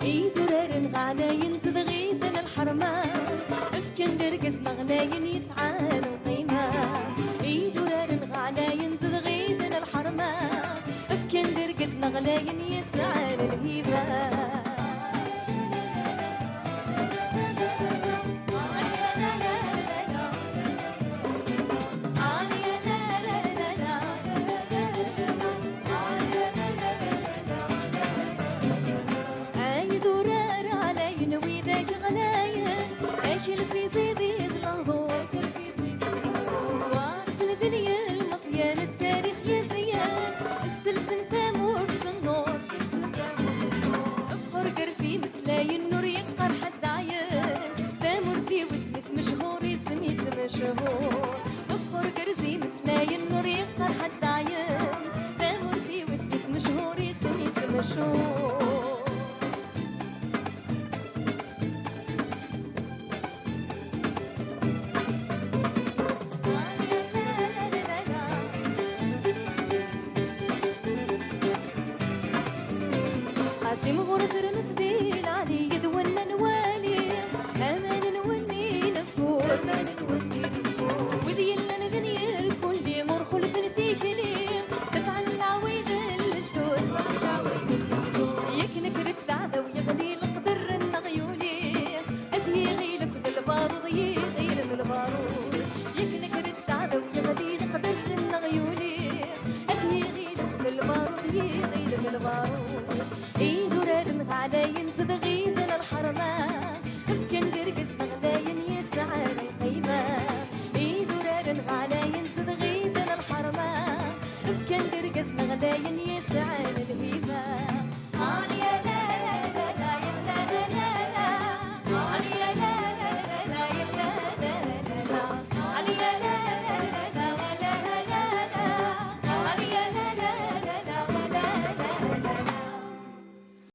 يدورن غلاين صدغيدن الحرمان افكندر قسم غلاين يسعان وقيمة يدورن غلاين صدغيدن الحرمان افكندر قسم غلاين يسعان الهيبة اكل في زيد الهضور صوارف الدنيا المصيان التاريخ يا زيان السلسل تامور صنور افخر قرسي مسلاي النور يقر حد عيان تامور في وسمس مشهور اسم مشهور افخر قرسي مسلاي النور يقر حد عيان تامور في وسمس مشهور اسم مشهور قاسم غرثر نفديل علي يدونا نوالي امان نولي نفور وذي لنا ذنير كل مر خلف ثيكلي تفعل العويد الشتور يكنك رد سعده ويغلي القدر النغيولي اذي غيلك ذا البارود يغيل البارود يكنك رد سعده ويغلي القدر النغيولي اذي غيلك ذا البارود يغيل البارود على ينزد غيدنا الحرمان